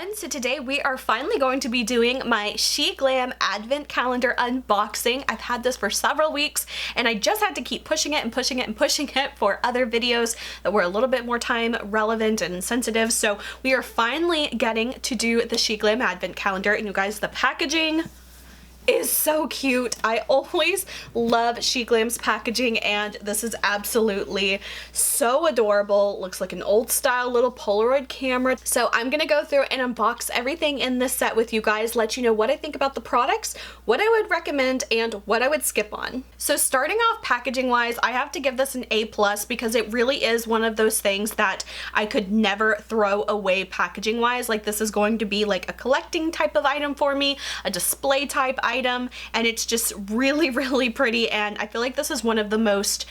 everyone. So today we are finally going to be doing my Sheglam advent calendar unboxing. I've had this for several weeks and I just had to keep pushing it and pushing it and pushing it for other videos that were a little bit more time relevant and sensitive. So we are finally getting to do the Sheglam advent calendar, and you guys, the packaging is so cute. I always love Sheglam's packaging, and this is absolutely so adorable. Looks like an old style little Polaroid camera. So I'm gonna go through and unbox everything in this set with you guys, let you know what I think about the products, what I would recommend, and what I would skip on. So starting off packaging wise, I have to give this an A+ because it really is one of those things that I could never throw away packaging wise. Like, this is going to be like a collecting type of item for me, a display type item, and it's just really, really pretty. And I feel like this is one of the most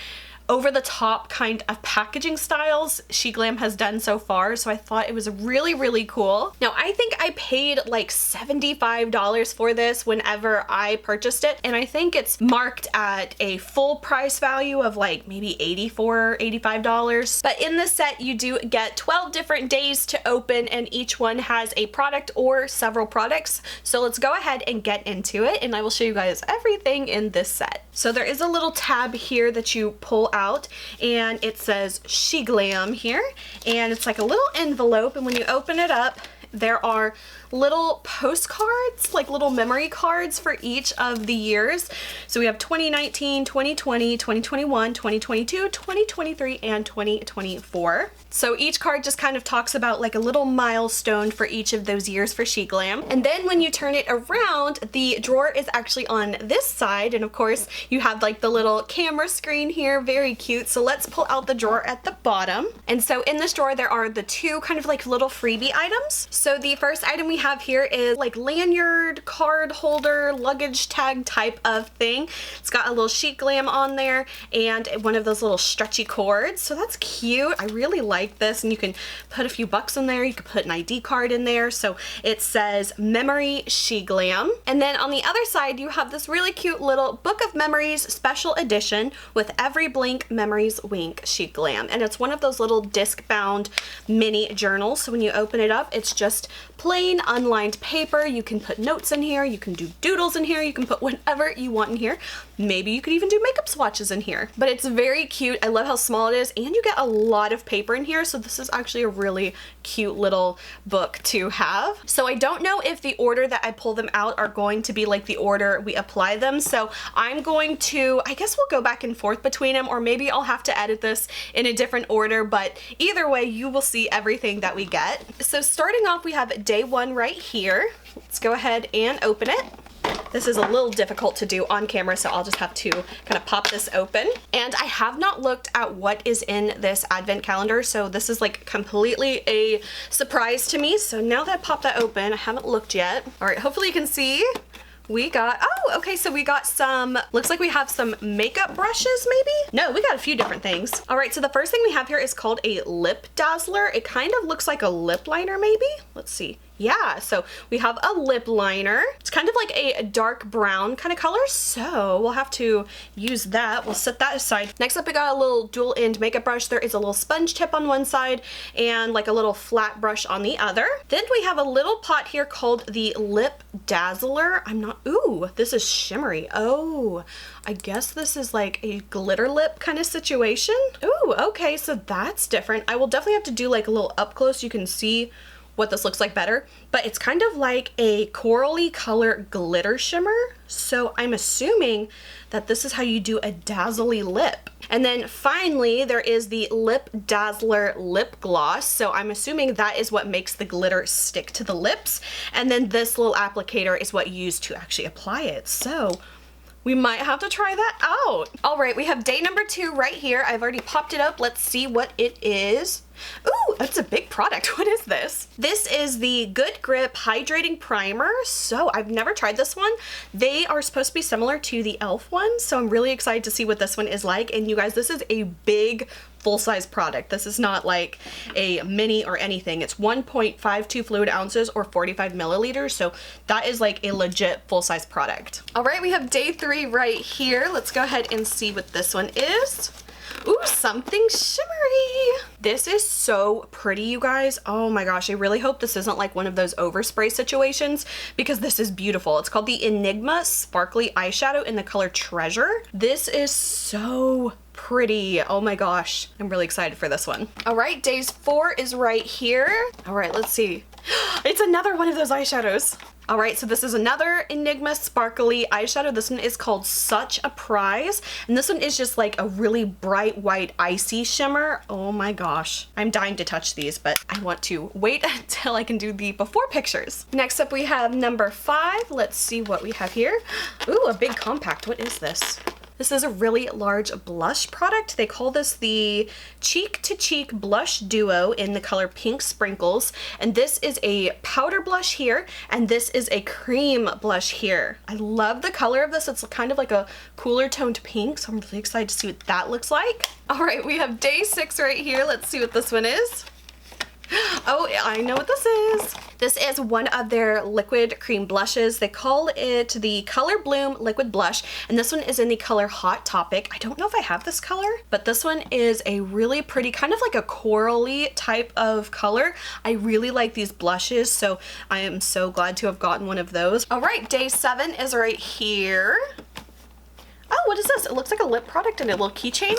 over-the-top kind of packaging styles Sheglam has done so far, so I thought it was really, really cool. Now, I think I paid like $75 for this whenever I purchased it, and I think it's marked at a full price value of like maybe $84, $85. But in this set, you do get 12 different days to open, and each one has a product or several products. So let's go ahead and get into it, and I will show you guys everything in this set. So there is a little tab here that you pull out, and it says Sheglam here, and it's like a little envelope, and when you open it up, there are little postcards, like little memory cards for each of the years. So we have 2019, 2020, 2021, 2022, 2023, and 2024. So each card just kind of talks about like a little milestone for each of those years for Sheglam. And then when you turn it around, the drawer is actually on this side, and of course you have like the little camera screen here, very cute. So let's pull out the drawer at the bottom. And so in this drawer there are the two kind of like little freebie items. So the first item we have here is like lanyard, card holder, luggage tag type of thing. It's got a little Sheglam on there and one of those little stretchy cords. So that's cute. I really like this, and you can put a few bucks in there. You can put an ID card in there. So it says Memory Sheglam. And then on the other side, you have this really cute little Book of Memories special edition with Every Blink Memories Wink Sheglam. And it's one of those little disc bound mini journals. So when you open it up, it's just plain unlined paper. You can put notes in here, you can do doodles in here, you can put whatever you want in here. Maybe you could even do makeup swatches in here. But it's very cute. I love how small it is, and you get a lot of paper in here, so this is actually a really cute little book to have. So I don't know if the order that I pull them out are going to be like the order we apply them, so I'm going to, I guess we'll go back and forth between them, or maybe I'll have to edit this in a different order, but either way you will see everything that we get. So starting off, we have day one right here. Let's go ahead and open it. This is a little difficult to do on camera, so I'll just have to kind of pop this open. And I have not looked at what is in this advent calendar, so this is like completely a surprise to me. So now that I popped that open, I haven't looked yet. All right, hopefully you can see. We got, oh, okay, so we got some, looks like we have some makeup brushes maybe? No, we got a few different things. All right, so the first thing we have here is called a lip dazzler. It kind of looks like a lip liner maybe. Let's see. Yeah, so we have a lip liner. It's kind of like a dark brown kind of color, so we'll have to use that. We'll set that aside. Next up, we got a little dual end makeup brush. There is a little sponge tip on one side and like a little flat brush on the other. Then we have a little pot here called the lip dazzler. Ooh, this is shimmery. Oh, I guess this is like a glitter lip kind of situation. Ooh, okay, so that's different. I will definitely have to do like a little up close. You can see what this looks like better, but it's kind of like a corally color glitter shimmer. So I'm assuming that this is how you do a dazzly lip. And then finally, there is the Lip Dazzler lip gloss. So I'm assuming that is what makes the glitter stick to the lips. And then this little applicator is what you use to actually apply it. So we might have to try that out. All right, we have day number 2 right here. I've already popped it up. Let's see what it is. Ooh, that's a big product. What is this? This is the Good Grip Hydrating Primer. So I've never tried this one. They are supposed to be similar to the e.l.f. one, so I'm really excited to see what this one is like. And you guys, this is a big full-size product. This is not like a mini or anything. It's 1.52 fluid ounces or 45 milliliters, so that is like a legit full-size product. All right, we have day 3 right here. Let's go ahead and see what this one is. Ooh, something shimmery. This is so pretty, you guys. Oh my gosh, I really hope this isn't like one of those overspray situations because this is beautiful. It's called the Enigma Sparkly Eyeshadow in the color Treasure. This is so pretty. Oh my gosh, I'm really excited for this one. All right, days 4 is right here. All right, let's see. It's another one of those eyeshadows. All right, so this is another Enigma Sparkly eyeshadow. This one is called Such a Prize. And this one is just like a really bright white icy shimmer. Oh my gosh. I'm dying to touch these, but I want to wait until I can do the before pictures. Next up we have number 5. Let's see what we have here. Ooh, a big compact. What is this? This is a really large blush product. They call this the Cheek to Cheek Blush Duo in the color Pink Sprinkles. And this is a powder blush here, and this is a cream blush here. I love the color of this. It's kind of like a cooler toned pink, so I'm really excited to see what that looks like. All right, we have day 6 right here. Let's see what this one is. Oh, I know what this is. This is one of their liquid cream blushes. They call it the Color Bloom Liquid Blush, and this one is in the color Hot Topic. I don't know if I have this color, but this one is a really pretty, kind of like a corally type of color. I really like these blushes, so I am so glad to have gotten one of those. All right, day 7 is right here. Oh, what is this? It looks like a lip product and a little keychain.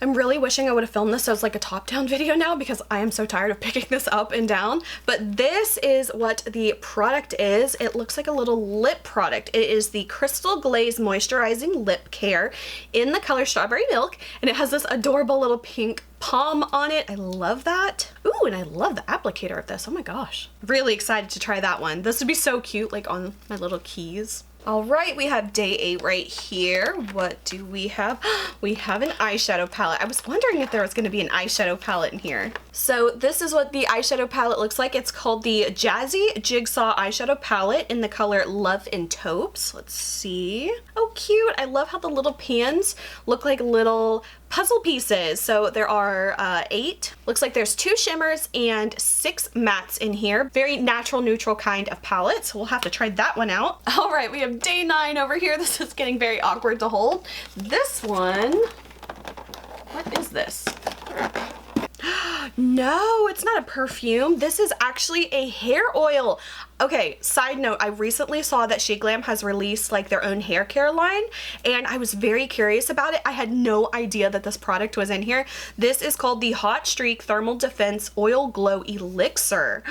I'm really wishing I would have filmed this as like a top-down video now because I am so tired of picking this up and down. But this is what the product is. It looks like a little lip product. It is the Crystal Glaze Moisturizing Lip Care in the color Strawberry Milk, and it has this adorable little pink palm on it. I love that. Ooh, and I love the applicator of this. Oh my gosh. Really excited to try that one. This would be so cute, like on my little keys. All right, we have day 8 right here. What do we have? We have an eyeshadow palette. I was wondering if there was going to be an eyeshadow palette in here. So this is what the eyeshadow palette looks like. It's called the Jazzy Jigsaw Eyeshadow Palette in the color Love in Taupes. Let's see. Oh, cute. I love how the little pans look like little puzzle pieces. So there are 8. Looks like there's 2 shimmers and 6 mattes in here. Very natural, neutral kind of palette. So we'll have to try that one out. All right, we have day 9 over here. This is getting very awkward to hold. This one, what is this? No, it's not a perfume. This is actually a hair oil. Okay, side note, I recently saw that Sheglam has released like their own hair care line, and I was very curious about it. I had no idea that this product was in here. This is called the Hot Streak Thermal Defense Oil Glow Elixir.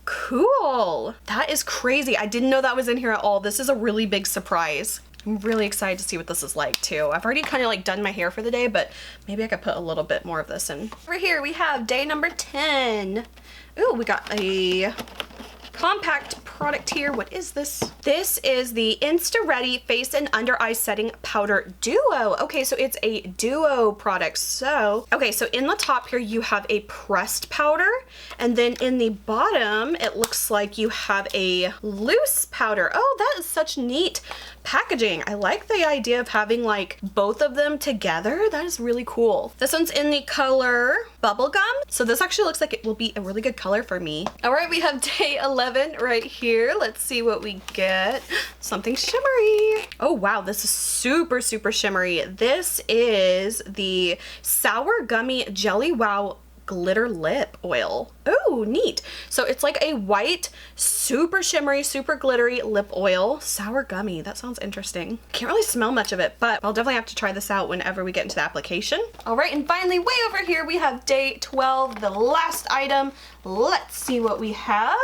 Cool. That is crazy. I didn't know that was in here at all. This is a really big surprise. I'm really excited to see what this is like too. I've already kind of like done my hair for the day, but maybe I could put a little bit more of this in. Over here we have day number 10. Ooh, we got a compact product here. What is this? This is the Insta Ready Face and Under Eye Setting Powder Duo. Okay, so it's a duo product. So, okay, so in the top here you have a pressed powder, and then in the bottom it looks like you have a loose powder. Oh, that is such neat packaging. I like the idea of having like both of them together. That is really cool. This one's in the color Bubblegum. So this actually looks like it will be a really good color for me. All right, we have day 11 right here. Let's see what we get. Something shimmery. Oh wow, this is super, super shimmery. This is the Sour Gummy Jelly Wow Glitter Lip Oil. Oh, neat. So it's like a white, super shimmery, super glittery lip oil. Sour gummy. That sounds interesting. Can't really smell much of it, but I'll definitely have to try this out whenever we get into the application. All right, and finally, way over here, we have day 12, the last item. Let's see what we have.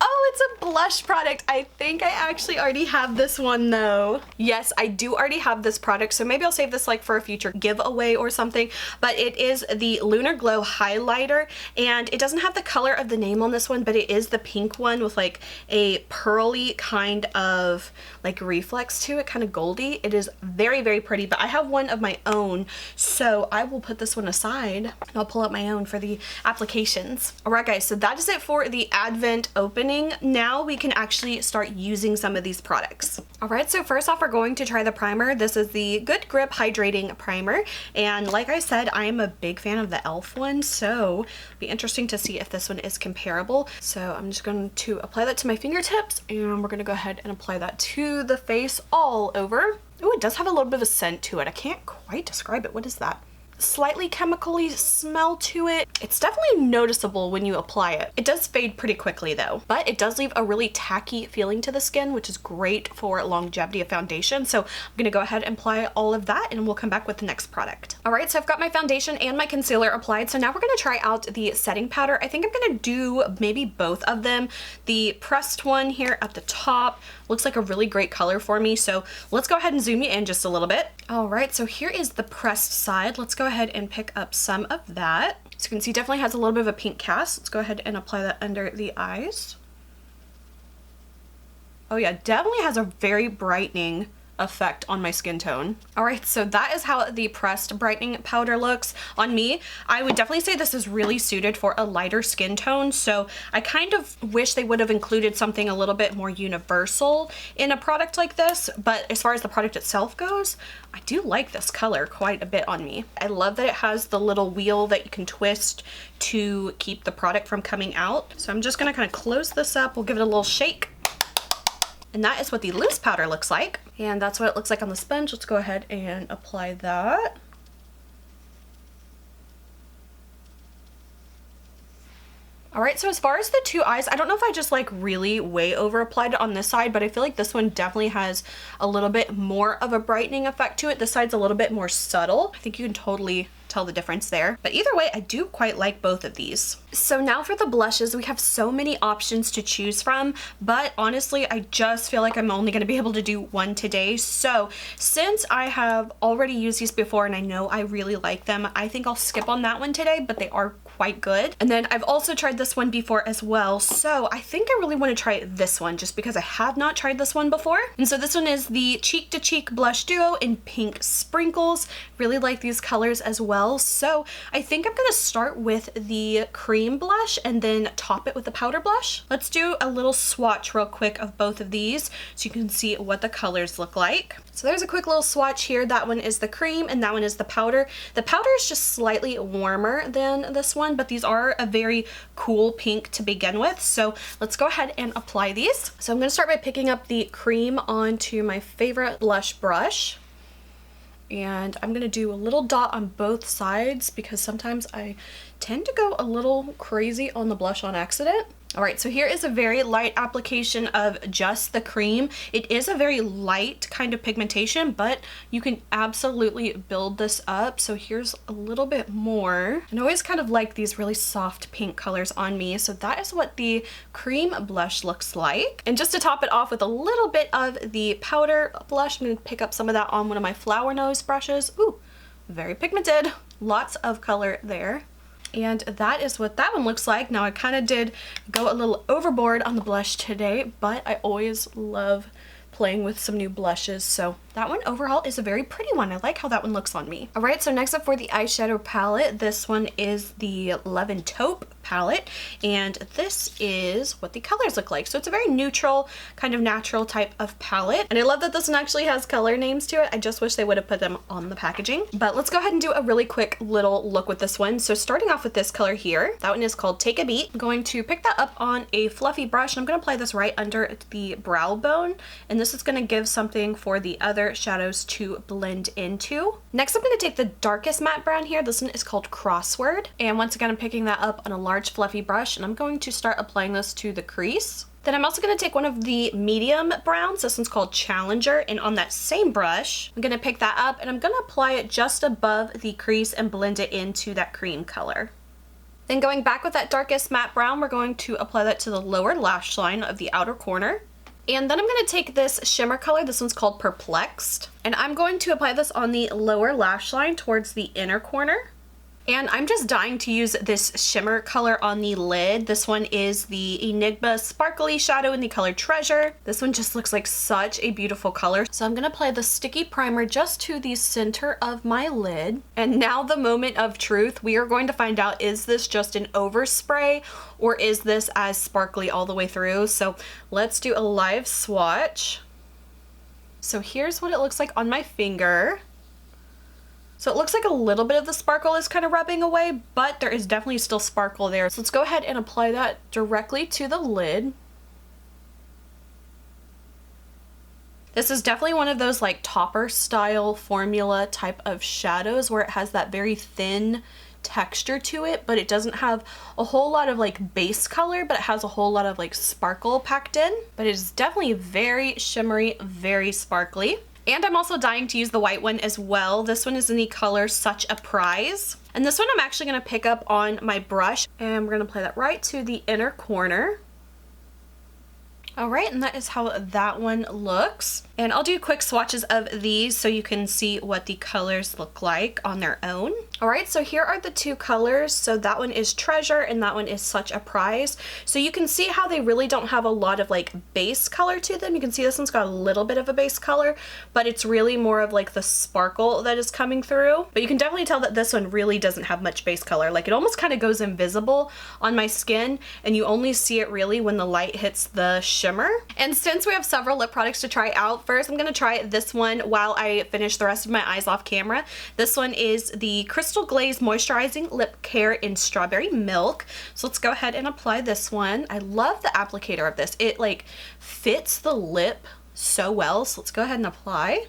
Oh, it's a blush product. I think I actually already have this one though. Yes, I do already have this product, so maybe I'll save this like for a future giveaway or something, but it is the Lunar Glow Highlighter, and it doesn't have the color of the name on this one, but it is the pink one with like a pearly kind of like reflex to it, kind of goldy. It is very, very pretty, but I have one of my own, so I will put this one aside and I'll pull out my own for the applications. All right, guys, so that is it for the Advent opening. Now we can actually start using some of these products. All right, so first off, we're going to try the primer. This is the Good Grip Hydrating Primer, and like I said, I am a big fan of the e.l.f. one, so it'll be interesting to see if this one is comparable. So I'm just going to apply that to my fingertips, and we're going to go ahead and apply that to the face all over. Oh, it does have a little bit of a scent to it. I can't quite describe it. What is that? slightly chemically smell to it. It's definitely noticeable when you apply it. It does fade pretty quickly though, but it does leave a really tacky feeling to the skin, which is great for longevity of foundation. So I'm gonna go ahead and apply all of that and we'll come back with the next product. All right, so I've got my foundation and my concealer applied. So now we're gonna try out the setting powder. I think I'm gonna do maybe both of them. The pressed one here at the top looks like a really great color for me. So let's go ahead and zoom you in just a little bit. All right, so here is the pressed side. Let's go ahead and pick up some of that. So you can see definitely has a little bit of a pink cast. Let's go ahead and apply that under the eyes. Oh yeah, definitely has a very brightening effect on my skin tone. All right, so that is how the pressed brightening powder looks on me. I would definitely say this is really suited for a lighter skin tone, so I kind of wish they would have included something a little bit more universal in a product like this, but as far as the product itself goes, I do like this color quite a bit on me. I love that it has the little wheel that you can twist to keep the product from coming out. So I'm just gonna kind of close this up. We'll give it a little shake. And that is what the loose powder looks like. And that's what it looks like on the sponge. Let's go ahead and apply that. All right, so as far as the two eyes, I don't know if I just like really way over applied it on this side, but I feel like this one definitely has a little bit more of a brightening effect to it. This side's a little bit more subtle. I think you can totally tell the difference there. But either way, I do quite like both of these. So now for the blushes, we have so many options to choose from, but honestly, I just feel like I'm only gonna be able to do one today. So since I have already used these before and I know I really like them, I think I'll skip on that one today, but they are quite good. And then I've also tried this one before as well. So I think I really want to try this one just because I have not tried this one before. And so this one is the Cheek to Cheek Blush Duo in Pink Sprinkles. Really like these colors as well. So I think I'm going to start with the cream blush and then top it with the powder blush. Let's do a little swatch real quick of both of these so you can see what the colors look like. So there's a quick little swatch here. That one is the cream and that one is the powder. The powder is just slightly warmer than this one, but these are a very cool pink to begin with. So let's go ahead and apply these. So I'm going to start by picking up the cream onto my favorite blush brush. And I'm going to do a little dot on both sides because sometimes I tend to go a little crazy on the blush on accident. All right, so here is a very light application of just the cream. It is a very light kind of pigmentation, but you can absolutely build this up. So here's a little bit more. And I always kind of like these really soft pink colors on me. So that is what the cream blush looks like. And just to top it off with a little bit of the powder blush, I'm gonna pick up some of that on one of my flower nose brushes. Ooh, very pigmented. Lots of color there. And that is what that one looks like. Now I kind of did go a little overboard on the blush today, but I always love playing with some new blushes. So that one overall is a very pretty one. I like how that one looks on me. All right, so next up for the eyeshadow palette, this one is the Love and Taupe palette, and this is what the colors look like. So it's a very neutral, kind of natural type of palette. And I love that this one actually has color names to it. I just wish they would have put them on the packaging. But let's go ahead and do a really quick little look with this one. So starting off with this color here, that one is called Take a Beat. I'm going to pick that up on a fluffy brush, and I'm gonna apply this right under the brow bone. And this is gonna give something for the other shadows to blend into. Next, I'm gonna take the darkest matte brown here. This one is called Crossword. And once again, I'm picking that up on a large fluffy brush, and I'm going to start applying this to the crease. Then I'm also gonna take one of the medium browns. This one's called Challenger. And on that same brush, I'm gonna pick that up and I'm gonna apply it just above the crease and blend it into that cream color. Then going back with that darkest matte brown, we're going to apply that to the lower lash line of the outer corner. And then I'm going to take this shimmer color, this one's called Perplexed, and I'm going to apply this on the lower lash line towards the inner corner. And I'm just dying to use this shimmer color on the lid. This one is the Enigma Sparkly Shadow in the color Treasure. This one just looks like such a beautiful color. So I'm gonna apply the sticky primer just to the center of my lid. And now the moment of truth. We are going to find out, is this just an overspray or is this as sparkly all the way through? So let's do a live swatch. So here's what it looks like on my finger. So it looks like a little bit of the sparkle is kind of rubbing away, but there is definitely still sparkle there. So let's go ahead and apply that directly to the lid. This is definitely one of those like topper style formula type of shadows where it has that very thin texture to it, but it doesn't have a whole lot of like base color, but it has a whole lot of like sparkle packed in. But it is definitely very shimmery, very sparkly. And I'm also dying to use the white one as well. This one is in the color Such a Prize. And this one I'm actually gonna pick up on my brush, and we're gonna apply that right to the inner corner. All right, and that is how that one looks. And I'll do quick swatches of these so you can see what the colors look like on their own. All right, so here are the two colors. So that one is Treasure and that one is Such a Prize. So you can see how they really don't have a lot of like base color to them. You can see this one's got a little bit of a base color, but it's really more of like the sparkle that is coming through. But you can definitely tell that this one really doesn't have much base color. Like it almost kind of goes invisible on my skin, and you only see it really when the light hits the shimmer. And since we have several lip products to try out, first I'm gonna try this one while I finish the rest of my eyes off camera. This one is the Crystal Glaze Moisturizing Lip Care in Strawberry Milk. So let's go ahead and apply this one. I love the applicator of this. It like fits the lip so well. So let's go ahead and apply.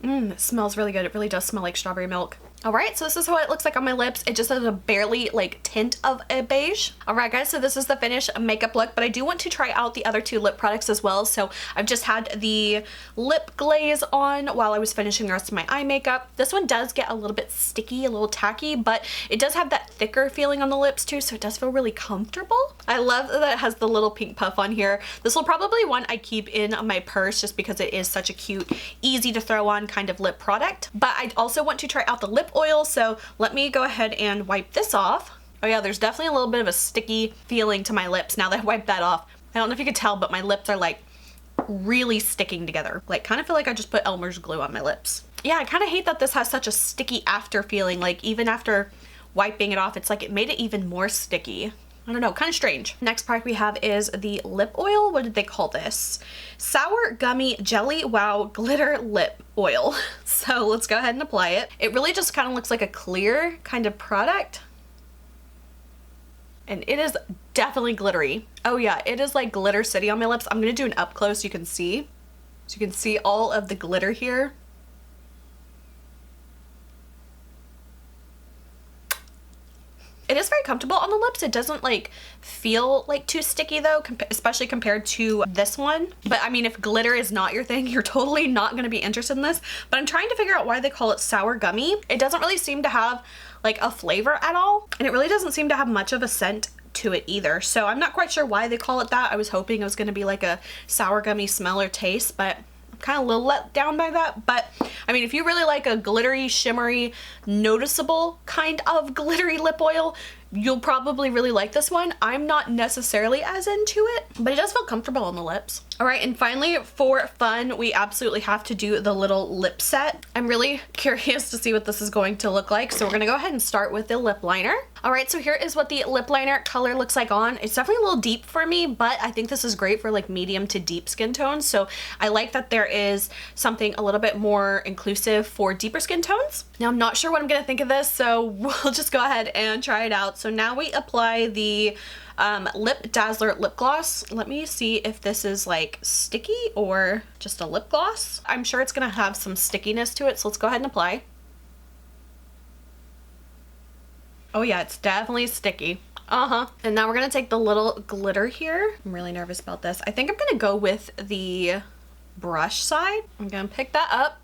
It smells really good. It really does smell like strawberry milk. All right, so this is what it looks like on my lips. It just has a barely like tint of a beige. All right guys, so this is the finished makeup look, but I do want to try out the other two lip products as well. So I've just had the lip glaze on while I was finishing the rest of my eye makeup. This one does get a little bit sticky, a little tacky, but it does have that thicker feeling on the lips too, so it does feel really comfortable. I love that it has the little pink puff on here. This will probably one I keep in my purse just because it is such a cute, easy to throw on kind of lip product. But I also want to try out the lip oil, so let me go ahead and wipe this off. Oh yeah, there's definitely a little bit of a sticky feeling to my lips now that I wiped that off. I don't know if you could tell, but my lips are like really sticking together. Like kind of feel like I just put Elmer's glue on my lips. Yeah, I kind of hate that this has such a sticky after feeling. Like even after wiping it off, it's like it made it even more sticky. I don't know, kind of strange. Next product we have is the lip oil. What did they call this? Sour Gummy Jelly Wow Glitter Lip Oil. So let's go ahead and apply it. It really just kind of looks like a clear kind of product. And it is definitely glittery. Oh yeah, it is like Glitter City on my lips. I'm gonna do an up close so you can see. So you can see all of the glitter here. It is very comfortable on the lips. It doesn't like feel like too sticky though, especially compared to this one. But I mean, if glitter is not your thing, you're totally not gonna be interested in this. But I'm trying to figure out why they call it sour gummy. It doesn't really seem to have like a flavor at all. And it really doesn't seem to have much of a scent to it either. So I'm not quite sure why they call it that. I was hoping it was gonna be like a sour gummy smell or taste, but kind of a little let down by that. But I mean, if you really like a glittery, shimmery, noticeable kind of glittery lip oil, you'll probably really like this one. I'm not necessarily as into it, but it does feel comfortable on the lips. All right, and finally, for fun, we absolutely have to do the little lip set. I'm really curious to see what this is going to look like, so we're gonna go ahead and start with the lip liner. All right, so here is what the lip liner color looks like on. It's definitely a little deep for me, but I think this is great for like medium to deep skin tones. So I like that there is something a little bit more inclusive for deeper skin tones. Now I'm not sure what I'm gonna think of this, so we'll just go ahead and try it out. So now we apply the Lip Dazzler lip gloss. Let me see if this is like sticky or just a lip gloss. I'm sure it's gonna have some stickiness to it, so let's go ahead and apply. Oh yeah, it's definitely sticky. And now we're gonna take the little glitter here. I'm really nervous about this. I think I'm gonna go with the brush side. I'm gonna pick that up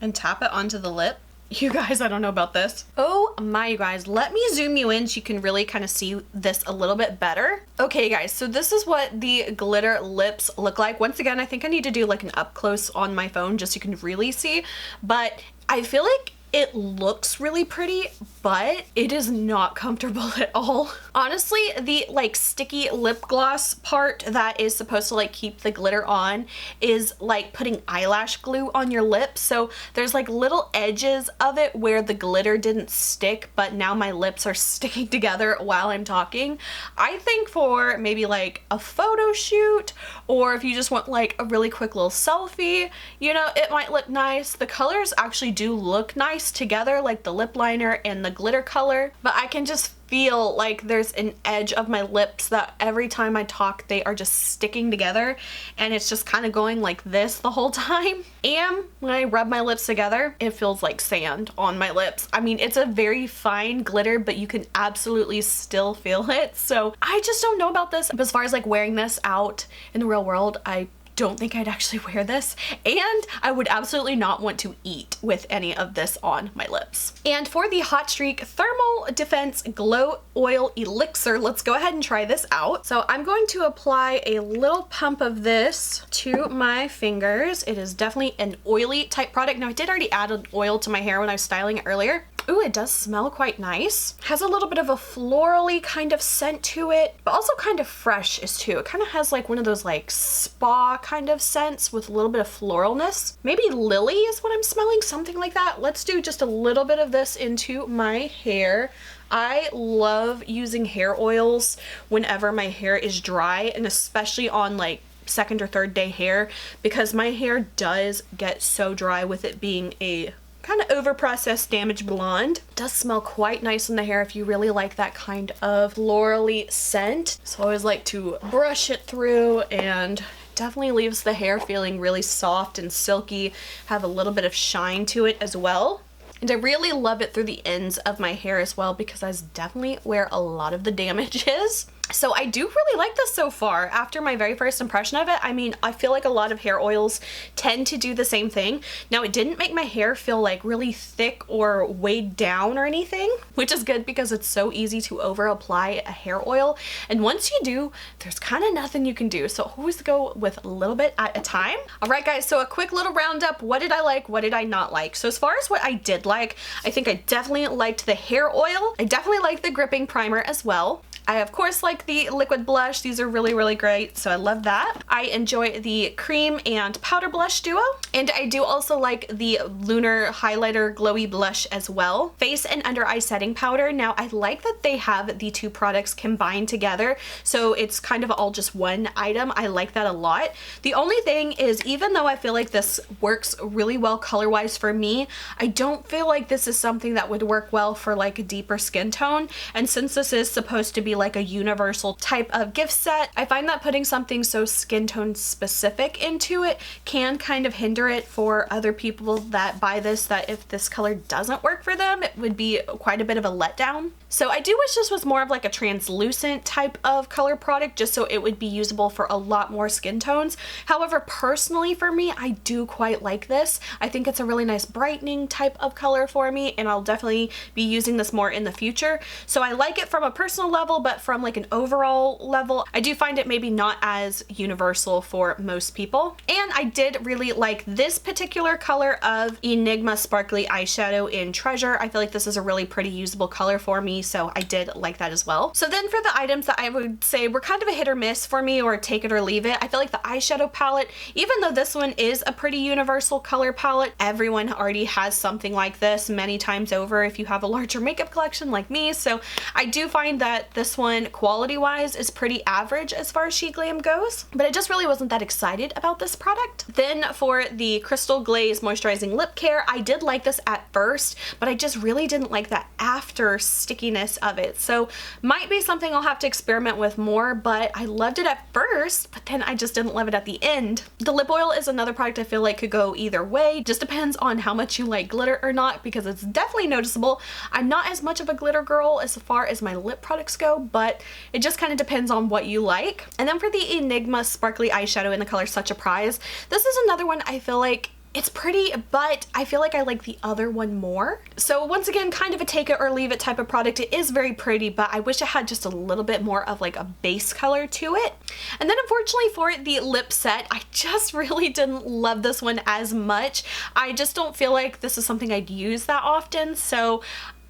and tap it onto the lip. You guys, I don't know about this. Oh my, you guys, let me zoom you in so you can really kind of see this a little bit better. Okay guys, so this is what the glitter lips look like. Once again, I think I need to do like an up close on my phone just so you can really see, but I feel like it looks really pretty, but it is not comfortable at all. Honestly, the like sticky lip gloss part that is supposed to like keep the glitter on is like putting eyelash glue on your lips. So there's like little edges of it where the glitter didn't stick, but now my lips are sticking together while I'm talking. I think for maybe like a photo shoot, or if you just want like a really quick little selfie, you know, it might look nice. The colors actually do look nice close together, like the lip liner and the glitter color, but I can just feel like there's an edge of my lips that every time I talk they are just sticking together, and it's just kind of going like this the whole time. And when I rub my lips together, it feels like sand on my lips. I mean, it's a very fine glitter, but you can absolutely still feel it. So I just don't know about this. But as far as like wearing this out in the real world, I don't think I'd actually wear this, and I would absolutely not want to eat with any of this on my lips. And for the Hot Streak Thermal Defense Glow Oil Elixir, let's go ahead and try this out. So I'm going to apply a little pump of this to my fingers. It is definitely an oily type product. Now I did already add an oil to my hair when I was styling it earlier. Ooh, it does smell quite nice. Has a little bit of a florally kind of scent to it, but also kind of fresh is too. It kind of has like one of those like spa kind of scents with a little bit of floralness. Maybe lily is what I'm smelling, something like that. Let's do just a little bit of this into my hair. I love using hair oils whenever my hair is dry, and especially on like second or third day hair, because my hair does get so dry with it being a kind of over processed damaged blonde. It does smell quite nice in the hair if you really like that kind of florally scent. So I always like to brush it through, and definitely leaves the hair feeling really soft and silky, have a little bit of shine to it as well. And I really love it through the ends of my hair as well, because that's definitely where a lot of the damage is. So I do really like this so far. After my very first impression of it, I mean, I feel like a lot of hair oils tend to do the same thing. Now, it didn't make my hair feel like really thick or weighed down or anything, which is good because it's so easy to over apply a hair oil. And once you do, there's kind of nothing you can do. So always go with a little bit at a time. All right, guys, so a quick little roundup. What did I like? What did I not like? So as far as what I did like, I think I definitely liked the hair oil. I definitely liked the gripping primer as well. I of course like the liquid blush. These are really, really great, so I love that. I enjoy the cream and powder blush duo, and I do also like the lunar highlighter glowy blush as well. Face and under eye setting powder. Now I like that they have the two products combined together, so it's kind of all just one item. I like that a lot. The only thing is, even though I feel like this works really well color-wise for me, I don't feel like this is something that would work well for like a deeper skin tone. And since this is supposed to be like a universal type of gift set, I find that putting something so skin tone specific into it can kind of hinder it for other people that buy this, that if this color doesn't work for them, it would be quite a bit of a letdown. So I do wish this was more of like a translucent type of color product, just so it would be usable for a lot more skin tones. However, personally for me, I do quite like this. I think it's a really nice brightening type of color for me, and I'll definitely be using this more in the future. So I like it from a personal level, but from like an overall level, I do find it maybe not as universal for most people. And I did really like this particular color of Enigma Sparkly Eyeshadow in Treasure. I feel like this is a really pretty usable color for me, so I did like that as well. So then for the items that I would say were kind of a hit or miss for me, or take it or leave it, I feel like the eyeshadow palette, even though this one is a pretty universal color palette, everyone already has something like this many times over if you have a larger makeup collection like me. So I do find that this one quality wise is pretty average as far as Sheglam goes, but I just really wasn't that excited about this product. Then for the Crystal Glaze Moisturizing Lip Care, I did like this at first, but I just really didn't like that after stickiness of it. So might be something I'll have to experiment with more, but I loved it at first, but then I just didn't love it at the end. The lip oil is another product I feel like could go either way. Just depends on how much you like glitter or not, because it's definitely noticeable. I'm not as much of a glitter girl as far as my lip products go, but it just kind of depends on what you like. And then for the Enigma Sparkly Eyeshadow in the color Such a Prize, this is another one I feel like it's pretty, but I feel like I like the other one more. So once again, kind of a take it or leave it type of product. It is very pretty, but I wish it had just a little bit more of like a base color to it. And then unfortunately for the lip set, I just really didn't love this one as much. I just don't feel like this is something I'd use that often. So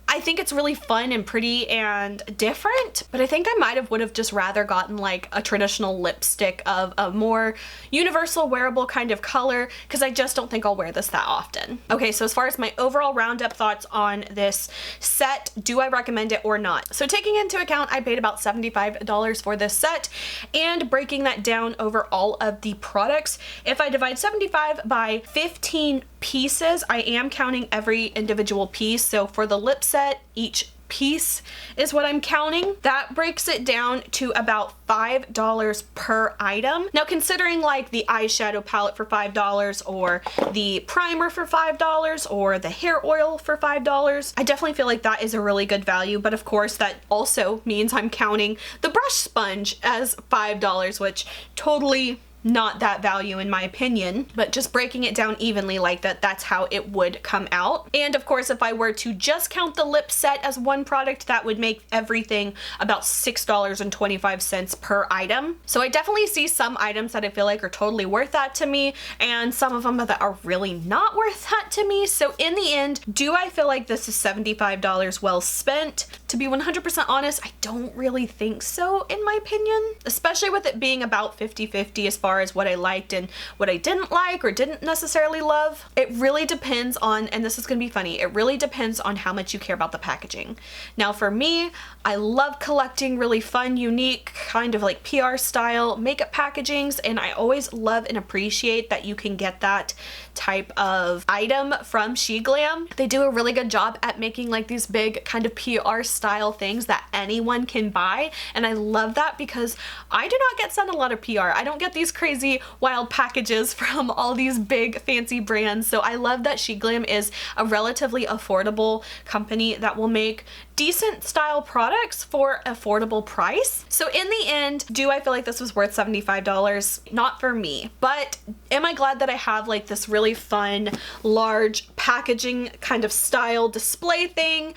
I think it's really fun and pretty and different, but I think I would have just rather gotten like a traditional lipstick of a more universal wearable kind of color, because I just don't think I'll wear this that often. Okay, so as far as my overall roundup thoughts on this set, do I recommend it or not? So taking into account I paid about $75 for this set, and breaking that down over all of the products, if I divide 75 by 15 pieces, I am counting every individual piece. So for the lip set, each piece is what I'm counting. That breaks it down to about $5 per item. Now, considering like the eyeshadow palette for $5 or the primer for $5 or the hair oil for $5, I definitely feel like that is a really good value. But of course, that also means I'm counting the brush sponge as $5, which totally not that value in my opinion, but just breaking it down evenly like that, that's how it would come out. And of course, if I were to just count the lip set as one product, that would make everything about $6.25 per item. So I definitely see some items that I feel like are totally worth that to me, and some of them that are really not worth that to me. So in the end, do I feel like this is $75 well spent? To be 100% honest, I don't really think so in my opinion, especially with it being about 50-50 as far as what I liked and what I didn't like or didn't necessarily love. It really depends on, and this is gonna be funny, it really depends on how much you care about the packaging. Now for me, I love collecting really fun, unique, kind of like PR style makeup packagings, and I always love and appreciate that you can get that type of item from Sheglam. They do a really good job at making like these big kind of PR style things that anyone can buy, and I love that because I do not get sent a lot of PR. I don't get these crazy wild packages from all these big fancy brands, so I love that Sheglam is a relatively affordable company that will make decent style products for affordable price. So in the end, do I feel like this was worth $75? Not for me, but am I glad that I have like this really fun, large packaging kind of style display thing?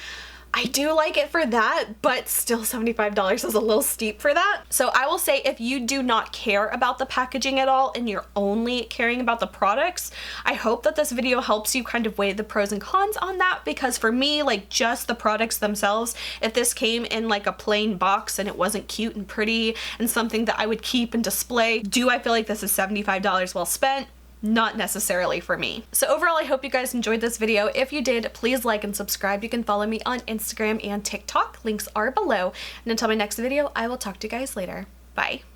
I do like it for that, but still $75 is a little steep for that. So I will say, if you do not care about the packaging at all and you're only caring about the products, I hope that this video helps you kind of weigh the pros and cons on that, because for me, like just the products themselves, if this came in like a plain box and it wasn't cute and pretty and something that I would keep and display, do I feel like this is $75 well spent? Not necessarily for me. So overall, I hope you guys enjoyed this video. If you did, please like and subscribe. You can follow me on Instagram and TikTok. Links are below. And until my next video, I will talk to you guys later. Bye.